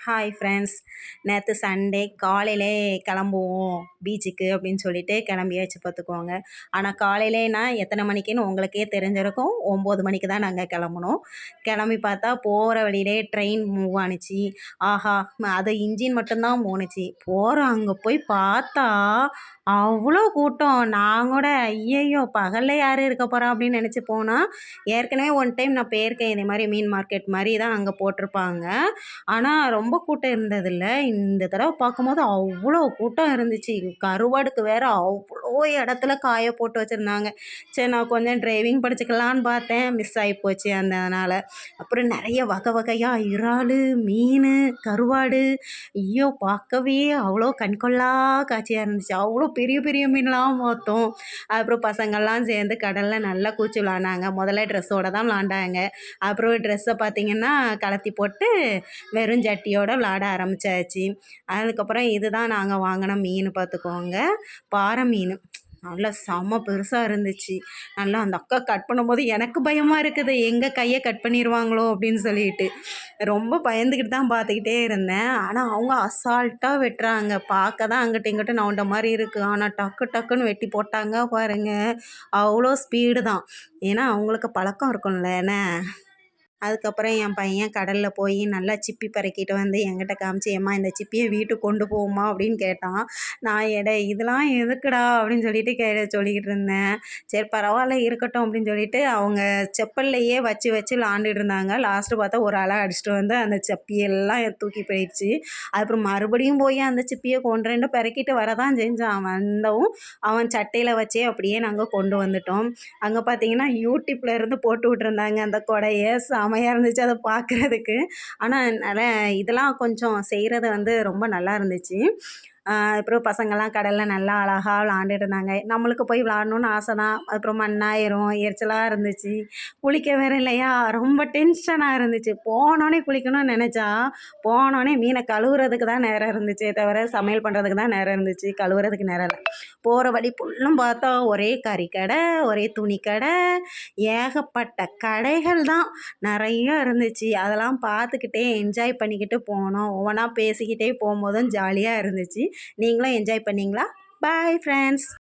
Hi friends. நேற்று Sunday காலையிலே கிளம்புவோம் பீச்சுக்கு அப்படின்னு சொல்லிட்டு கிளம்பியாச்சு பார்த்துக்கோங்க. ஆனால் காலையிலேனா எத்தனை மணிக்குன்னு உங்களுக்கே தெரிஞ்சிருக்கும். 9 மணிக்கு தான் நாங்கள் கிளம்புனோம். கிளம்பி பார்த்தா போகிற வழியிலே ட்ரெயின் மூவ் ஆணுச்சு. ஆஹா, அது இன்ஜின் மட்டும்தான் போணுச்சு. போகிறோம் அங்கே போய் பார்த்தா அவ்வளோ கூட்டம். நான் கூட ஐயையோ பகலில் யார் இருக்க போகிறா அப்படின்னு நினச்சி போனால், ஏற்கனவே ஒன் டைம் நான் போயிருக்கேன். இதே மாதிரி மீன் மார்க்கெட் மாதிரி தான் அங்கே போட்டிருப்பாங்க. ஆனால் ரொம்ப கூட்டம் இருந்ததில்ல. இந்த தடவை பார்க்கும்போது அவ்வளோ கூட்டம் இருந்துச்சு. கருவாடுக்கு வேற அவ்வளோ இடத்துல காய போட்டு வச்சுருந்தாங்க. சரி, நான் கொஞ்சம் டிரைவிங் படிச்சுக்கலான்னு பார்த்தேன். மிஸ் ஆகி போச்சு அதனால். அப்புறம் நிறைய வகை வகையாக இறால், மீன், கருவாடு, ஐயோ பார்க்கவே அவ்வளோ கண்கொள்ளா காட்சியாக இருந்துச்சு. அவ்வளோ பெரிய பெரிய மீன்லாம் பார்த்தோம். அப்புறம் பசங்கள்லாம் சேர்ந்து கடலில் நல்லா கூச்சு விளாண்டாங்க. முதல்ல ட்ரெஸ்ஸோடு தான் விளாண்டாங்க. அப்புறம் ட்ரெஸ்ஸை பார்த்திங்கன்னா கலத்தி போட்டு வெறும் ஜட்டியோட விளாட ஆரம்பித்தாச்சு. அதுக்கப்புறம் இதுதான் நாங்கள் வாங்கின மீன் பார்த்துக்கோங்க. பாறை மீன் நல்லா செம்ம பெருசாக இருந்துச்சு. நல்லா அந்த அக்கா கட் பண்ணும்போது எனக்கு பயமாக இருக்குது, எங்கே கையை கட் பண்ணிடுவாங்களோ அப்படின்னு சொல்லிட்டு ரொம்ப பயந்துக்கிட்டு தான் பார்த்துக்கிட்டே இருந்தேன். ஆனால் அவங்க அசால்ட்டாக வெட்டுறாங்க. பார்க்க தான் அங்கிட்ட இங்கிட்ட நவுண்ட மாதிரி இருக்குது. ஆனால் டக்கு டக்குன்னு வெட்டி போட்டாங்க பாருங்கள். அவ்வளோ ஸ்பீடு தான். ஏன்னா அவங்களுக்கு பழக்கம் இருக்கும்ல என்ன. அதுக்கப்புறம் என் பையன் கடலில் போய் நல்லா சிப்பி பறக்கிட்டு வந்து என்கிட்ட காமிச்சு, "ஏம்மா இந்த சிப்பியை வீட்டுக்கு கொண்டு போவோமா?" அப்படின்னு கேட்டான். நான் இதெல்லாம் எதுக்குடா அப்படின்னு சொல்லிட்டு சொல்லிக்கிட்டு இருந்தேன். சரி பரவாயில்ல இருக்கட்டும் அப்படின்னு சொல்லிட்டு அவங்க செப்பல்லையே வச்சு வச்சு விளாண்டுட்டு இருந்தாங்க. லாஸ்ட்டு பார்த்தா ஒரு அலை அடிச்சுட்டு வந்து அந்த சப்பியெல்லாம் தூக்கி போயிடுச்சு. அதுக்கப்புறம் மறுபடியும் போய் அந்த சிப்பியை கொண்டு ரெண்டு பறக்கிட்டு வரதான் செஞ்சான். வந்தவும் அவன் சட்டையில் வச்சே அப்படியே நாங்கள் கொண்டு வந்துட்டோம். அங்கே பார்த்தீங்கன்னா யூடியூப்ல இருந்து போட்டு விட்டுருந்தாங்க அந்த கொடையை. செமையாக இருந்துச்சு அதை பார்க்குறதுக்கு. ஆனால் இதெல்லாம் கொஞ்சம் செய்கிறது வந்து ரொம்ப நல்லா இருந்துச்சு. அப்புறம் பசங்கள்லாம் கடலில் நல்லா அழகாக விளாண்டுட்டு இருந்தாங்க. நம்மளுக்கு போய் விளாடணுன்னு ஆசை தான். அப்புறம் மண்ணாயிரும், எரிச்சலாக இருந்துச்சு. குளிக்க வேறு இல்லையா, ரொம்ப டென்ஷனாக இருந்துச்சு. போனோடனே குளிக்கணும்னு நினச்சா, போனோடனே மீனை கழுவுறதுக்கு தான் நேரம் இருந்துச்சே தவிர சமையல் பண்ணுறதுக்கு தான் நேரம் இருந்துச்சு. கழுவுறதுக்கு நேரம் இல்லை. போகிற வழி ஃபுல்லும் பார்த்தா ஒரே கறி கடை, ஒரே துணி கடை, ஏகப்பட்ட கடைகள் தான் நிறைய இருந்துச்சு. அதெல்லாம் பார்த்துக்கிட்டே என்ஜாய் பண்ணிக்கிட்டு போனோம். ஒவ்வொன்றா பேசிக்கிட்டே போகும்போதும் ஜாலியாக இருந்துச்சு. நீங்களும் என்ஜாய் பண்ணீங்களா? Bye friends.